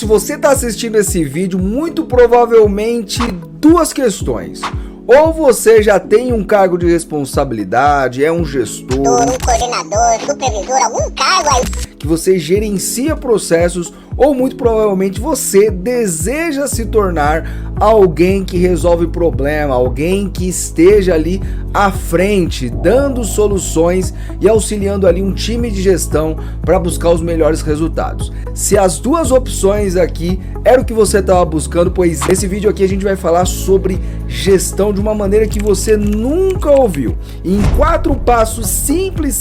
Se você está assistindo esse vídeo, muito provavelmente duas questões. Ou você já tem um cargo de responsabilidade, é um gestor, um coordenador, supervisor, algum cargo aí que você gerencia processos, ou muito provavelmente você deseja se tornar alguém que resolve problema, alguém que esteja ali à frente, dando soluções e auxiliando ali um time de gestão para buscar os melhores resultados. Se as duas opções aqui era o que você estava buscando, pois nesse vídeo aqui a gente vai falar sobre gestão de uma maneira que você nunca ouviu. E em 4 passos simples,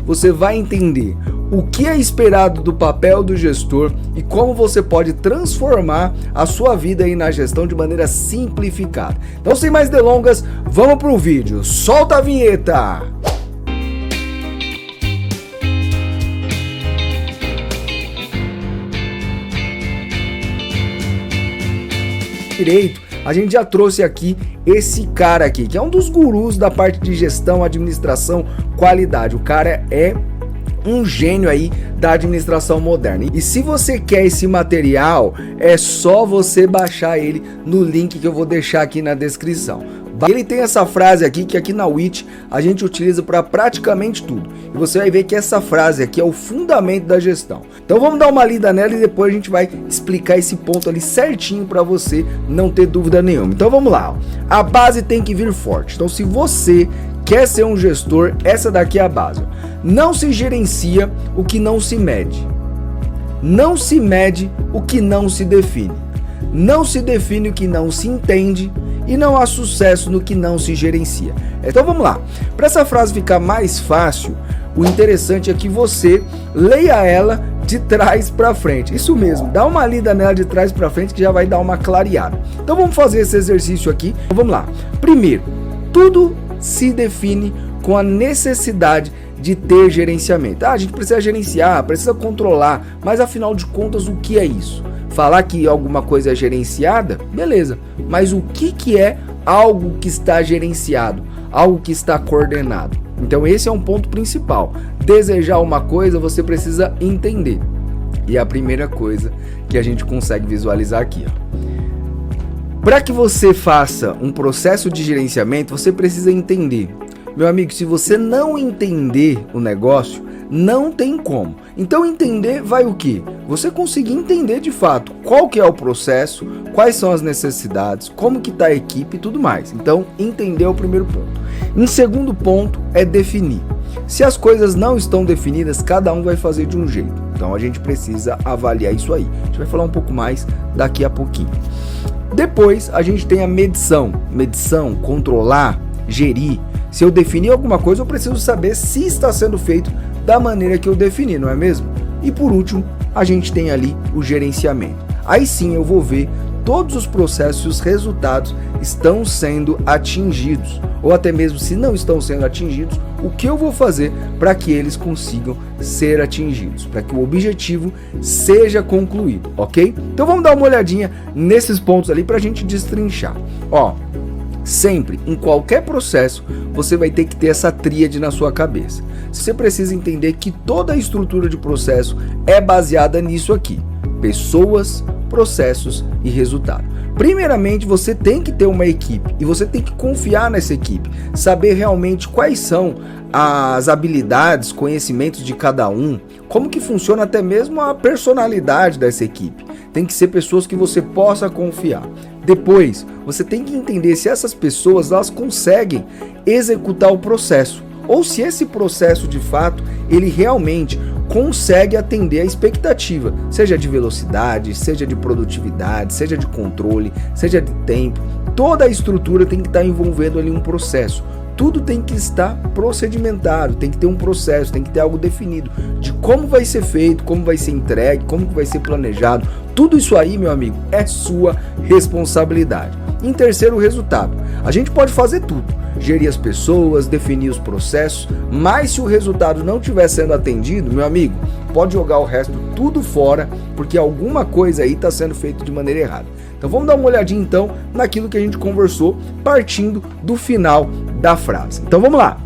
você vai entender o que é esperado do papel do gestor e como você pode transformar a sua vida aí na gestão de maneira simplificada. Então, sem mais delongas, vamos para o vídeo. Solta a vinheta! Direito, a gente já trouxe aqui esse cara aqui, que é um dos gurus da parte de gestão, administração, qualidade. O cara é um gênio aí da administração moderna. E se você quer esse material, é só você baixar ele no link que eu vou deixar aqui na descrição. Ele tem essa frase aqui que aqui na WIT a gente utiliza para praticamente tudo. E você vai ver que essa frase aqui é o fundamento da gestão. Então vamos dar uma lida nela e depois a gente vai explicar esse ponto ali certinho para você não ter dúvida nenhuma. Então vamos lá. A base tem que vir forte. Então se você quer ser um gestor, essa daqui é a base. Não se gerencia o que não se mede. Não se mede o que não se define. Não se define o que não se entende. E não há sucesso no que não se gerencia. Então vamos lá. Para essa frase ficar mais fácil, o interessante é que você leia ela de trás para frente. Isso mesmo, dá uma lida nela de trás para frente que já vai dar uma clareada. Então vamos fazer esse exercício aqui. Então vamos lá. Primeiro, tudo se define com a necessidade de ter gerenciamento. A gente precisa gerenciar, precisa controlar, mas afinal de contas o que é isso? Falar que alguma coisa é gerenciada, beleza, mas o que é algo que está gerenciado, algo que está coordenado? Então esse é um ponto principal. Desejar uma coisa você precisa entender. E a primeira coisa que a gente consegue visualizar aqui, para que você faça um processo de gerenciamento, você precisa entender. Meu amigo, se você não entender o negócio, não tem como. Então entender vai o quê? Você conseguir entender de fato qual que é o processo, quais são as necessidades, como que está a equipe e tudo mais. Então entender é o primeiro ponto. Em segundo ponto é definir. Se as coisas não estão definidas, cada um vai fazer de um jeito. Então a gente precisa avaliar isso aí. A gente vai falar um pouco mais daqui a pouquinho. Depois a gente tem a medição. Medição, controlar, gerir. Se eu definir alguma coisa, eu preciso saber se está sendo feito da maneira que eu defini, não é mesmo? E por último, a gente tem ali o gerenciamento. Aí sim eu vou ver todos os processos e os resultados estão sendo atingidos. Ou até mesmo se não estão sendo atingidos, o que eu vou fazer para que eles consigam ser atingidos, para que o objetivo seja concluído, ok? Então vamos dar uma olhadinha nesses pontos ali para a gente destrinchar. Sempre, em qualquer processo, você vai ter que ter essa tríade na sua cabeça. Você precisa entender que toda a estrutura de processo é baseada nisso aqui: pessoas, processos e resultado. Primeiramente, você tem que ter uma equipe e você tem que confiar nessa equipe, saber realmente quais são as habilidades, conhecimentos de cada um, como que funciona até mesmo a personalidade dessa equipe. Tem que ser pessoas que você possa confiar. Depois, você tem que entender se essas pessoas elas conseguem executar o processo, ou se esse processo de fato ele realmente consegue atender a expectativa, seja de velocidade, seja de produtividade, seja de controle, seja de tempo. Toda a estrutura tem que estar envolvendo ali um processo. Tudo tem que estar procedimentado, tem que ter um processo, tem que ter algo definido de como vai ser feito, como vai ser entregue, como que vai ser planejado. Tudo isso aí, meu amigo, é sua responsabilidade. Em terceiro, o resultado. A gente pode fazer tudo, gerir as pessoas, definir os processos, mas se o resultado não estiver sendo atendido, meu amigo, pode jogar o resto tudo fora, porque alguma coisa aí está sendo feita de maneira errada. Então vamos dar uma olhadinha então naquilo que a gente conversou, partindo do final da frase. Então vamos lá.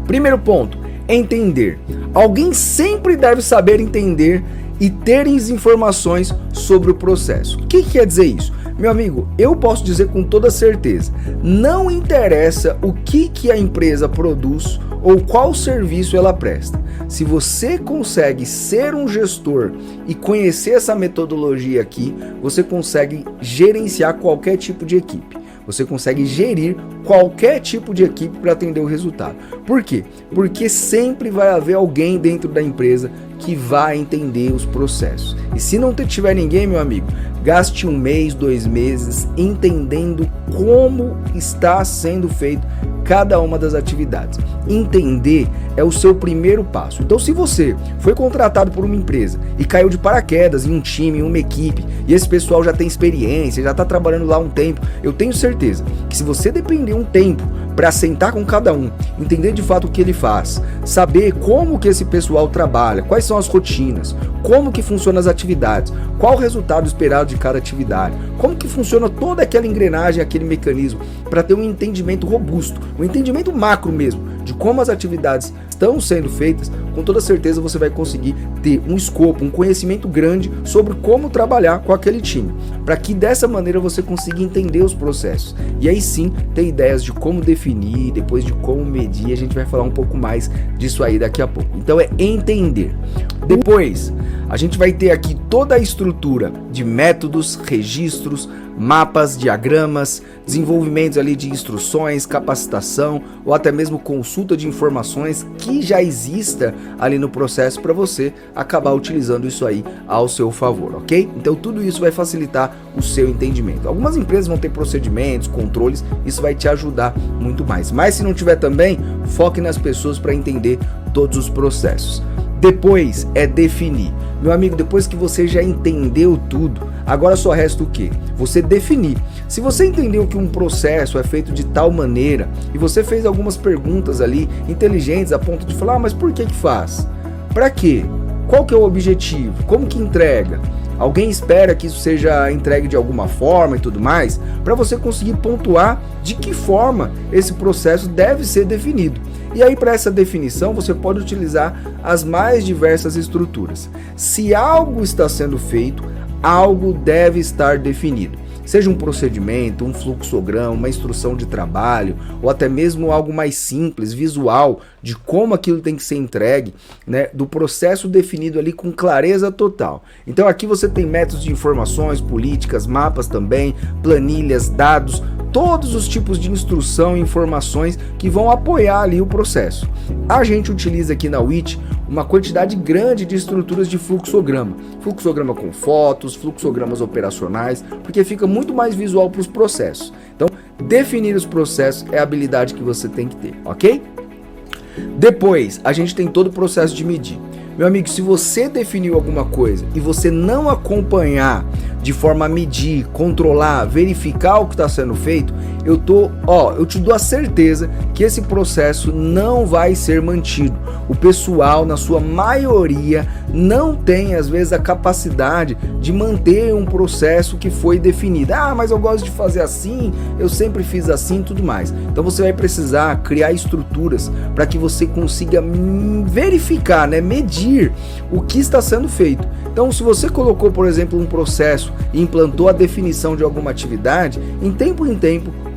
Primeiro ponto, entender. Alguém sempre deve saber entender e terem informações sobre o processo. O que quer dizer isso? Meu amigo, eu posso dizer com toda certeza, não interessa o que a empresa produz ou qual serviço ela presta. Se você consegue ser um gestor e conhecer essa metodologia aqui, você consegue gerenciar qualquer tipo de equipe. Você consegue gerir qualquer tipo de equipe para atender o resultado. Por quê? Porque sempre vai haver alguém dentro da empresa que vai entender os processos. E se não tiver ninguém, meu amigo, gaste 1 mês, 2 meses entendendo como está sendo feito cada uma das atividades. Entender é o seu primeiro passo. Então, se você foi contratado por uma empresa e caiu de paraquedas em um time, em uma equipe, e esse pessoal já tem experiência, já está trabalhando lá um tempo, eu tenho certeza que se você depender um tempo para sentar com cada um, entender de fato o que ele faz, saber como que esse pessoal trabalha, quais são as rotinas, como que funcionam as atividades, qual o resultado esperado de cada atividade, como que funciona toda aquela engrenagem, aquele mecanismo, para ter um entendimento robusto, um entendimento macro mesmo, de como as atividades estão sendo feitas, com toda certeza você vai conseguir ter um escopo, um conhecimento grande sobre como trabalhar com aquele time, para que dessa maneira você consiga entender os processos, e aí sim ter ideias de como definir, depois de como medir, a gente vai falar um pouco mais disso aí daqui a pouco. Então é entender. Depois, a gente vai ter aqui toda a estrutura de métodos, registros, mapas, diagramas, desenvolvimentos ali de instruções, capacitação ou até mesmo consulta de informações que já exista ali no processo para você acabar utilizando isso aí ao seu favor, ok? Então tudo isso vai facilitar o seu entendimento. Algumas empresas vão ter procedimentos, controles, isso vai te ajudar muito mais. Mas se não tiver também, foque nas pessoas para entender todos os processos. Depois é definir. Meu amigo, depois que você já entendeu tudo, agora só resta o quê? Você definir. Se você entendeu que um processo é feito de tal maneira e você fez algumas perguntas ali inteligentes a ponto de falar, mas por que faz? Para quê? Qual que é o objetivo? Como que entrega? Alguém espera que isso seja entregue de alguma forma e tudo mais, para você conseguir pontuar de que forma esse processo deve ser definido. E aí, para essa definição, você pode utilizar as mais diversas estruturas. Se algo está sendo feito, algo deve estar definido. Seja um procedimento, um fluxograma, uma instrução de trabalho, ou até mesmo algo mais simples, visual, de como aquilo tem que ser entregue, né, do processo definido ali com clareza total. Então aqui você tem métodos de informações, políticas, mapas também, planilhas, dados, todos os tipos de instrução e informações que vão apoiar ali o processo. A gente utiliza aqui na WIT uma quantidade grande de estruturas de fluxograma. Fluxograma com fotos, fluxogramas operacionais, porque fica muito mais visual para os processos. Então, definir os processos é a habilidade que você tem que ter, ok? Depois, a gente tem todo o processo de medir. Meu amigo, se você definiu alguma coisa e você não acompanhar de forma a medir, controlar, verificar o que está sendo feito, eu te dou a certeza que esse processo não vai ser mantido. O pessoal, na sua maioria, não tem às vezes a capacidade de manter um processo que foi definido. Ah, mas eu gosto de fazer assim, eu sempre fiz assim e tudo mais. Então você vai precisar criar estruturas para que você consiga verificar, né, medir o que está sendo feito. Então, se você colocou, por exemplo, um processo e implantou a definição de alguma atividade, em tempo,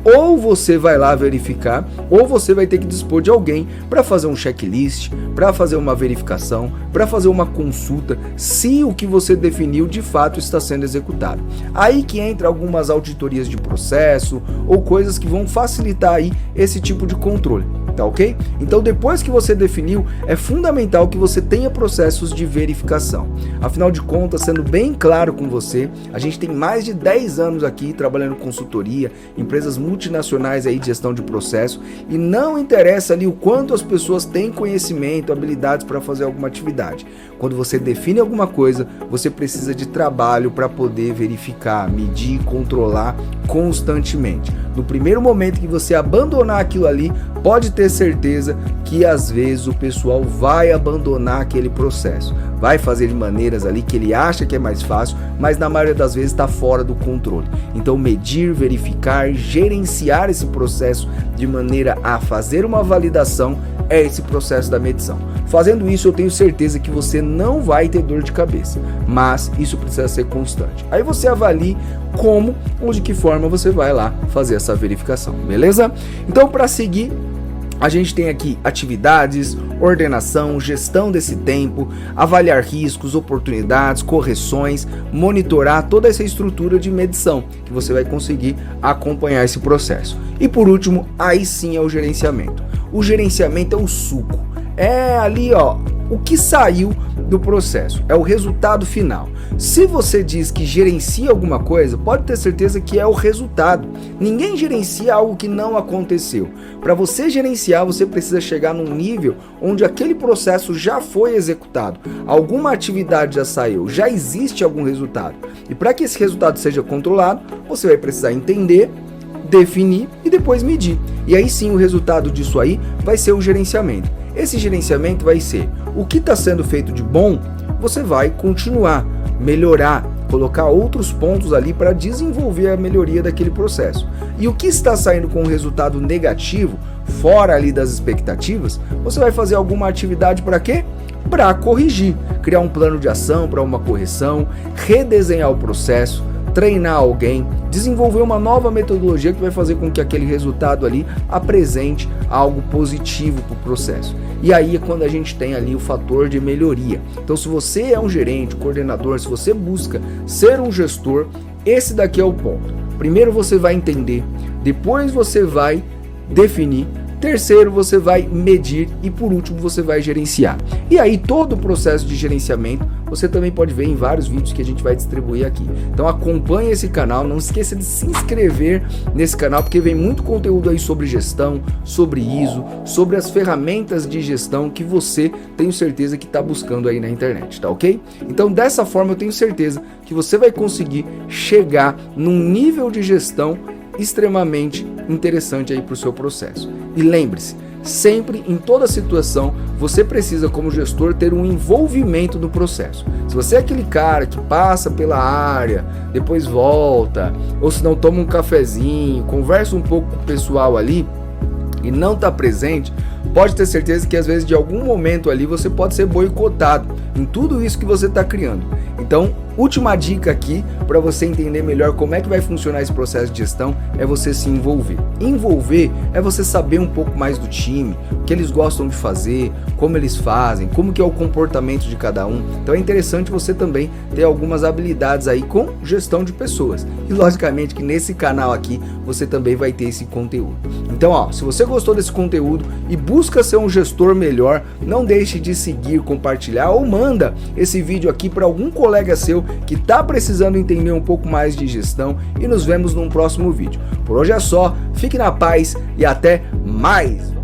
ou você vai lá verificar, ou você vai ter que dispor de alguém para fazer um checklist, para fazer uma verificação, para fazer uma consulta, se o que você definiu de fato está sendo executado. Aí que entra algumas auditorias de processo ou coisas que vão facilitar aí esse tipo de controle. Tá ok? Então depois que você definiu, é fundamental que você tenha processos de verificação. Afinal de contas, sendo bem claro com você, a gente tem mais de 10 anos aqui trabalhando com consultoria, empresas multinacionais aí de gestão de processo, e não interessa ali o quanto as pessoas têm conhecimento, habilidades para fazer alguma atividade. Quando você define alguma coisa, você precisa de trabalho para poder verificar, medir, controlar constantemente. No primeiro momento que você abandonar aquilo ali, pode ter certeza que às vezes o pessoal vai abandonar aquele processo, vai fazer de maneiras ali que ele acha que é mais fácil, mas na maioria das vezes está fora do controle. Então medir, verificar, gerenciar esse processo de maneira a fazer uma validação é esse processo da medição. Fazendo isso, eu tenho certeza que você não vai ter dor de cabeça, mas isso precisa ser constante. Aí você avalie como ou de que forma você vai lá fazer essa verificação, beleza? Então, para seguir, a gente tem aqui atividades, ordenação, gestão desse tempo, avaliar riscos, oportunidades, correções, monitorar toda essa estrutura de medição que você vai conseguir acompanhar esse processo. E por último, aí sim é o gerenciamento. O gerenciamento é o suco. É ali, ó, o que saiu do processo, é o resultado final. Se você diz que gerencia alguma coisa, pode ter certeza que é o resultado. Ninguém gerencia algo que não aconteceu. Para você gerenciar, você precisa chegar num nível onde aquele processo já foi executado, alguma atividade já saiu, já existe algum resultado. E para que esse resultado seja controlado, você vai precisar entender, definir e depois medir. E aí sim o resultado disso aí vai ser o gerenciamento. Esse gerenciamento vai ser o que está sendo feito de bom, você vai continuar, melhorar, colocar outros pontos ali para desenvolver a melhoria daquele processo. E o que está saindo com um resultado negativo, fora ali das expectativas, você vai fazer alguma atividade para quê? Para corrigir, criar um plano de ação para uma correção, redesenhar o processo, treinar alguém, desenvolver uma nova metodologia que vai fazer com que aquele resultado ali apresente algo positivo para o processo. E aí é quando a gente tem ali o fator de melhoria. Então, se você é um gerente, coordenador, se você busca ser um gestor, esse daqui é o ponto. Primeiro você vai entender, depois você vai definir, terceiro você vai medir e por último você vai gerenciar. E aí todo o processo de gerenciamento você também pode ver em vários vídeos que a gente vai distribuir aqui. Então acompanhe esse canal, não esqueça de se inscrever nesse canal porque vem muito conteúdo aí sobre gestão, sobre ISO, sobre as ferramentas de gestão que você tenho certeza que está buscando aí na internet, tá ok? Então dessa forma eu tenho certeza que você vai conseguir chegar num nível de gestão extremamente interessante aí para o seu processo. E lembre-se, sempre em toda situação você precisa como gestor ter um envolvimento no processo. Se você é aquele cara que passa pela área, depois volta, ou se não toma um cafezinho, conversa um pouco com o pessoal ali e não está presente, pode ter certeza que às vezes de algum momento ali você pode ser boicotado em tudo isso que você está criando. Então, última dica aqui para você entender melhor como é que vai funcionar esse processo de gestão é você se envolver. Envolver é você saber um pouco mais do time, o que eles gostam de fazer, como eles fazem, como que é o comportamento de cada um. Então é interessante você também ter algumas habilidades aí com gestão de pessoas. E logicamente que nesse canal aqui você também vai ter esse conteúdo. Então, ó, se você gostou desse conteúdo e busca ser um gestor melhor, não deixe de seguir, compartilhar ou manda esse vídeo aqui para algum colega seu que está precisando entender um pouco mais de gestão e nos vemos num próximo vídeo. Por hoje é só, fique na paz e até mais!